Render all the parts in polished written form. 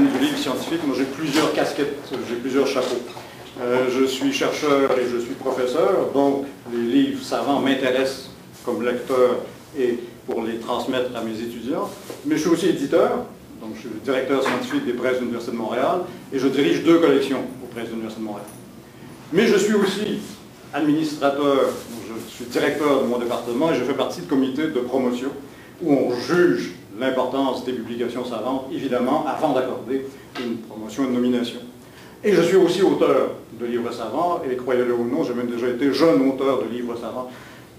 domaine du livre scientifique, moi j'ai plusieurs casquettes, j'ai plusieurs chapeaux. Je suis chercheur et je suis professeur, donc les livres savants m'intéressent comme lecteur et pour les transmettre à mes étudiants. Mais je suis aussi éditeur, donc je suis le directeur scientifique des presses de l'Université de Montréal et je dirige 2 collections aux presses de l'Université de Montréal. Mais je suis aussi administrateur, je suis directeur de mon département et je fais partie du comité de promotion où on juge l'importance des publications savantes, évidemment, avant d'accorder une promotion, une nomination. Et je suis aussi auteur de livres savants, et croyez-le ou non, j'ai même déjà été jeune auteur de livres savants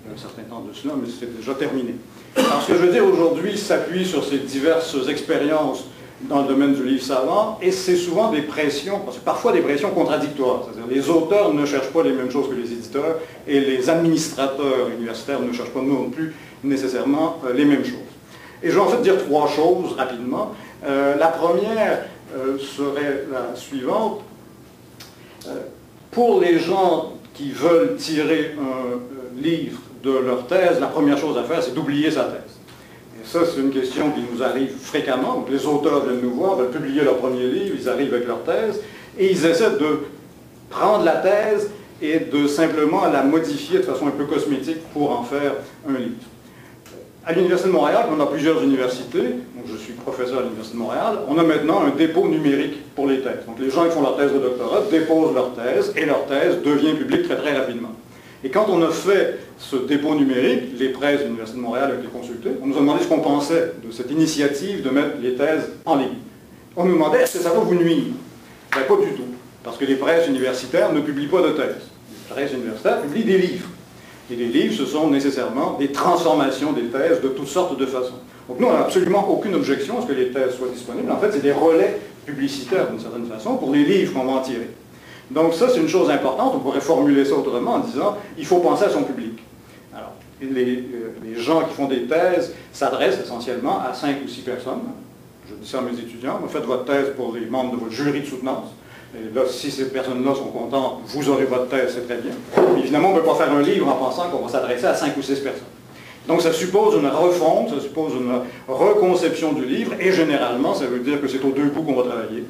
il y a un certain temps de cela, mais c'est déjà terminé. Alors, ce que je veux dire aujourd'hui s'appuie sur ces diverses expériences dans le domaine du livre savant, et c'est souvent des pressions, parce que parfois des pressions contradictoires. C'est-à-dire les auteurs ne cherchent pas les mêmes choses que les éditeurs, et les administrateurs universitaires ne cherchent pas non plus nécessairement les mêmes choses. Et je vais en fait dire 3 choses rapidement. La première serait la suivante. Pour les gens qui veulent tirer un livre de leur thèse, la première chose à faire, c'est d'oublier sa thèse. Et ça, c'est une question qui nous arrive fréquemment. Donc, les auteurs viennent nous voir, veulent publier leur premier livre, ils arrivent avec leur thèse, et ils essaient de prendre la thèse et de simplement la modifier de façon un peu cosmétique pour en faire un livre. À l'Université de Montréal, on a plusieurs universités, donc je suis professeur à l'Université de Montréal, on a maintenant un dépôt numérique pour les thèses. Donc les gens qui font leur thèse de doctorat déposent leur thèse et leur thèse devient publique très très rapidement. Et quand on a fait ce dépôt numérique, les presses de l'Université de Montréal ont été consultées, on nous a demandé ce qu'on pensait de cette initiative de mettre les thèses en ligne. On nous demandait est-ce que ça va vous nuire? Ben, pas du tout, parce que les presses universitaires ne publient pas de thèses. Les presses universitaires publient des livres. Et les livres, ce sont nécessairement des transformations des thèses de toutes sortes de façons. Donc nous, on n'a absolument aucune objection à ce que les thèses soient disponibles. En fait, c'est des relais publicitaires d'une certaine façon pour les livres qu'on va en tirer. Donc ça, c'est une chose importante. On pourrait formuler ça autrement en disant il faut penser à son public. Alors, les gens qui font des thèses s'adressent essentiellement à 5 ou 6 personnes. Je dis ça à mes étudiants. Faites votre thèse pour les membres de votre jury de soutenance. Et là, si ces personnes-là sont contentes, vous aurez votre thèse, c'est très bien. Mais évidemment, on ne peut pas faire un livre en pensant qu'on va s'adresser à 5 ou 6 personnes. Donc ça suppose une refonte, ça suppose une reconception du livre, et généralement, ça veut dire que c'est aux 2 coups qu'on va travailler.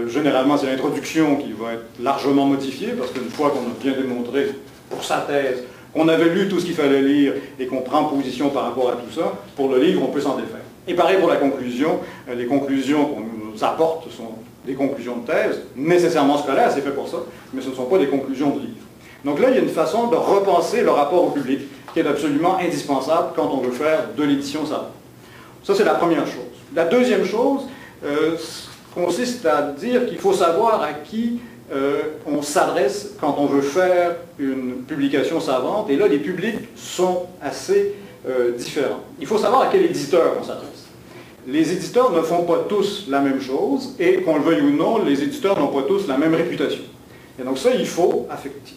Généralement, c'est l'introduction qui va être largement modifiée, parce qu'une fois qu'on a bien démontré pour sa thèse qu'on avait lu tout ce qu'il fallait lire et qu'on prend position par rapport à tout ça, pour le livre, on peut s'en défaire. Et pareil pour la conclusion, les conclusions qu'on nous apporte sont des conclusions de thèse, nécessairement scolaires, c'est fait pour ça, mais ce ne sont pas des conclusions de livre. Donc là, il y a une façon de repenser le rapport au public qui est absolument indispensable quand on veut faire de l'édition savante. Ça, c'est la première chose. La deuxième chose consiste à dire qu'il faut savoir à qui on s'adresse quand on veut faire une publication savante, et là, les publics sont assez différents. Il faut savoir à quel éditeur on s'adresse. Les éditeurs ne font pas tous la même chose, et qu'on le veuille ou non, les éditeurs n'ont pas tous la même réputation. Et donc ça, il faut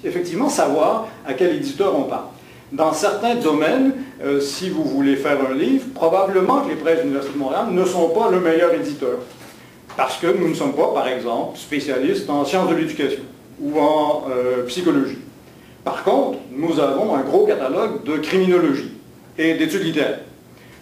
effectivement savoir à quel éditeur on parle. Dans certains domaines, si vous voulez faire un livre, probablement que les presses de l'Université de Montréal ne sont pas le meilleur éditeur. Parce que nous ne sommes pas, par exemple, spécialistes en sciences de l'éducation ou en psychologie. Par contre, nous avons un gros catalogue de criminologie et d'études littéraires.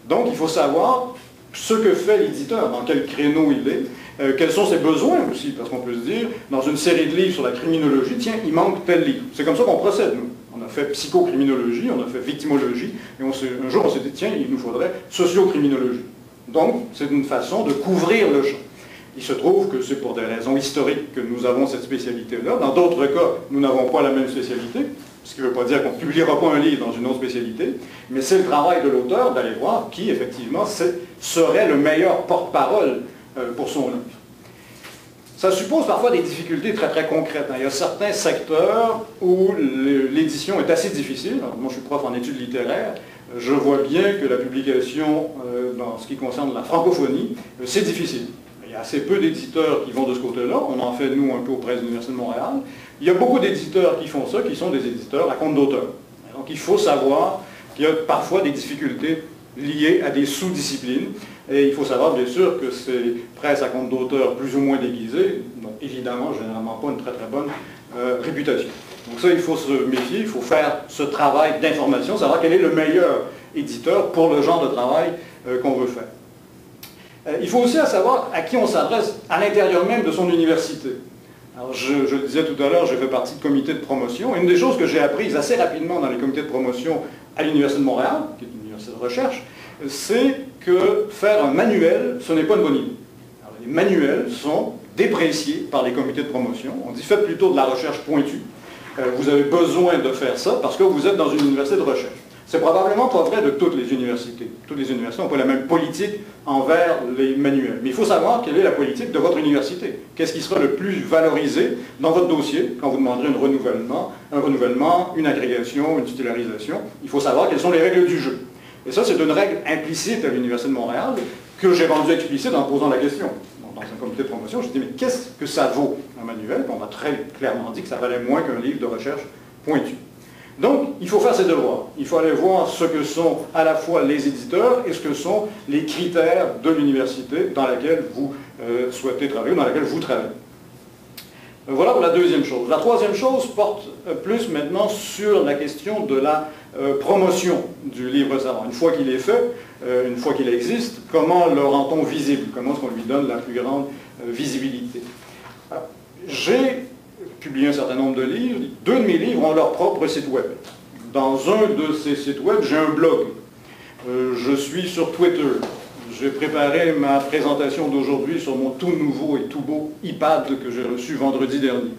Donc, il faut savoir ce que fait l'éditeur, dans quel créneau il est, quels sont ses besoins aussi, parce qu'on peut se dire, dans une série de livres sur la criminologie, tiens, il manque tel livre. C'est comme ça qu'on procède, nous. On a fait psychocriminologie, on a fait victimologie, et un jour on s'est dit, tiens, il nous faudrait sociocriminologie. Donc, c'est une façon de couvrir le champ. Il se trouve que c'est pour des raisons historiques que nous avons cette spécialité-là. Dans d'autres cas, nous n'avons pas la même spécialité, ce qui ne veut pas dire qu'on ne publiera pas un livre dans une autre spécialité, mais c'est le travail de l'auteur d'aller voir qui, effectivement, serait le meilleur porte-parole pour son livre. Ça suppose parfois des difficultés très très concrètes. Il y a certains secteurs où l'édition est assez difficile. Alors, moi, je suis prof en études littéraires. Je vois bien que la publication, dans ce qui concerne la francophonie, c'est difficile. Il y a assez peu d'éditeurs qui vont de ce côté-là. On en fait, nous, un peu auprès de l'Université de Montréal. Il y a beaucoup d'éditeurs qui font ça, qui sont des éditeurs à compte d'auteur. Donc il faut savoir qu'il y a parfois des difficultés liées à des sous-disciplines. Et il faut savoir, bien sûr, que ces presses à compte d'auteur plus ou moins déguisées n'ont évidemment, généralement pas une très très bonne réputation. Donc ça, il faut se méfier, il faut faire ce travail d'information, savoir quel est le meilleur éditeur pour le genre de travail qu'on veut faire. Il faut aussi savoir à qui on s'adresse à l'intérieur même de son université. Alors, je le disais tout à l'heure, j'ai fait partie de comités de promotion. Une des choses que j'ai apprises assez rapidement dans les comités de promotion à l'Université de Montréal, qui est une université de recherche, c'est que faire un manuel, ce n'est pas une bonne idée. Alors, les manuels sont dépréciés par les comités de promotion. On dit faites plutôt de la recherche pointue. Vous avez besoin de faire ça parce que vous êtes dans une université de recherche. C'est probablement pas vrai de toutes les universités. Toutes les universités n'ont pas la même politique envers les manuels. Mais il faut savoir quelle est la politique de votre université. Qu'est-ce qui sera le plus valorisé dans votre dossier quand vous demanderez un renouvellement, une agrégation, une titularisation. Il faut savoir quelles sont les règles du jeu. Et ça, c'est une règle implicite à l'Université de Montréal que j'ai rendue explicite en posant la question. Dans un comité de promotion, je dis mais qu'est-ce que ça vaut un manuel? Puis on m'a très clairement dit que ça valait moins qu'un livre de recherche pointu. Donc, il faut faire ses devoirs. Il faut aller voir ce que sont à la fois les éditeurs et ce que sont les critères de l'université dans laquelle vous souhaitez travailler ou dans laquelle vous travaillez. Voilà pour la deuxième chose. La troisième chose porte plus maintenant sur la question de la promotion du livre savant. Une fois qu'il est fait, une fois qu'il existe, comment le rend-on visible? Comment est-ce qu'on lui donne la plus grande visibilité? J'ai publié un certain nombre de livres. Deux de mes livres ont leur propre site web. Dans un de ces sites web, j'ai un blog. Je suis sur Twitter. J'ai préparé ma présentation d'aujourd'hui sur mon tout nouveau et tout beau iPad que j'ai reçu vendredi dernier.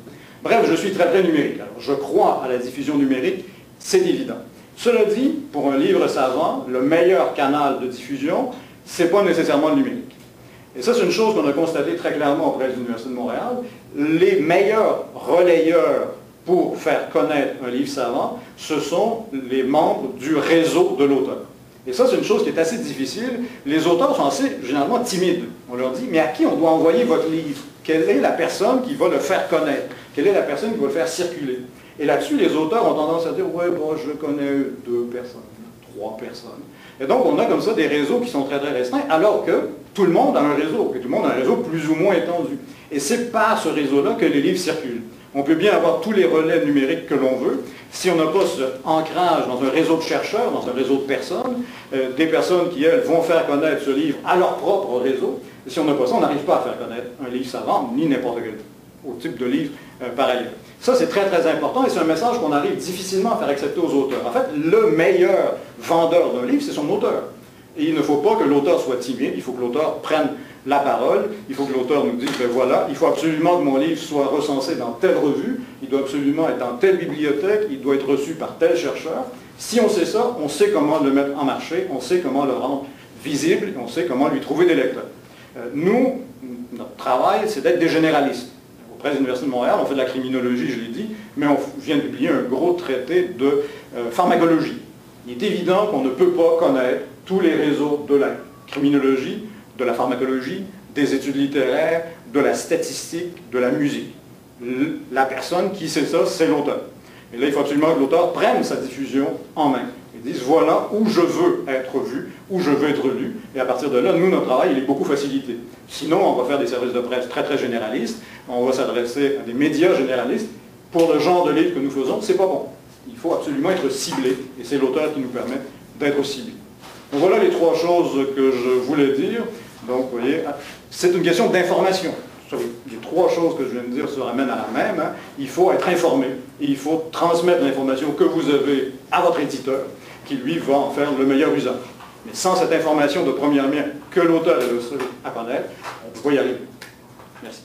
Bref, je suis très très numérique. Alors, je crois à la diffusion numérique, c'est évident. Cela dit, pour un livre savant, le meilleur canal de diffusion, ce n'est pas nécessairement le numérique. Et ça, c'est une chose qu'on a constatée très clairement auprès de l'Université de Montréal. Les meilleurs relayeurs pour faire connaître un livre savant, ce sont les membres du réseau de l'auteur. Et ça, c'est une chose qui est assez difficile. Les auteurs sont assez, généralement, timides. On leur dit, mais à qui on doit envoyer votre livre? Quelle est la personne qui va le faire connaître? Quelle est la personne qui va le faire circuler? Et là-dessus, les auteurs ont tendance à dire, ouais, bon, je connais 2 personnes, 3 personnes. Et donc, on a comme ça des réseaux qui sont très, très restreints, alors que tout le monde a un réseau, et tout le monde a un réseau plus ou moins étendu. Et c'est par ce réseau-là que les livres circulent. On peut bien avoir tous les relais numériques que l'on veut. Si on n'a pas ce ancrage dans un réseau de chercheurs, dans un réseau de personnes, des personnes qui, elles, vont faire connaître ce livre à leur propre réseau, et si on n'a pas ça, on n'arrive pas à faire connaître un livre savant, ni n'importe quel autre type de livre par ailleurs. Ça, c'est très, très important, et c'est un message qu'on arrive difficilement à faire accepter aux auteurs. En fait, le meilleur vendeur d'un livre, c'est son auteur. Et il ne faut pas que l'auteur soit timide, il faut que l'auteur prenne la parole, il faut que l'auteur nous dise, ben voilà, il faut absolument que mon livre soit recensé dans telle revue, il doit absolument être dans telle bibliothèque, il doit être reçu par tel chercheur. Si on sait ça, on sait comment le mettre en marché, on sait comment le rendre visible, on sait comment lui trouver des lecteurs. Nous, notre travail, c'est d'être des généralistes. Auprès de l'Université de Montréal, on fait de la criminologie, je l'ai dit, mais on vient de publier un gros traité de pharmacologie. Il est évident qu'on ne peut pas connaître tous les réseaux de la criminologie, de la pharmacologie, des études littéraires, de la statistique, de la musique. La personne qui sait ça, c'est l'auteur. Et là, il faut absolument que l'auteur prenne sa diffusion en main. Ils disent, voilà où je veux être vu, où je veux être lu. Et à partir de là, nous, notre travail, il est beaucoup facilité. Sinon, on va faire des services de presse très, très généralistes. On va s'adresser à des médias généralistes. Pour le genre de livre que nous faisons, c'est pas bon. Il faut absolument être ciblé. Et c'est l'auteur qui nous permet d'être ciblé. Donc voilà les 3 choses que je voulais dire. Donc, vous voyez, c'est une question d'information. Les 3 choses que je viens de dire se ramènent à la même. Hein. Il faut être informé et il faut transmettre l'information que vous avez à votre éditeur, qui lui va en faire le meilleur usage. Mais sans cette information de première main que l'auteur est le seul à connaître, on ne peut pas y arriver. Merci.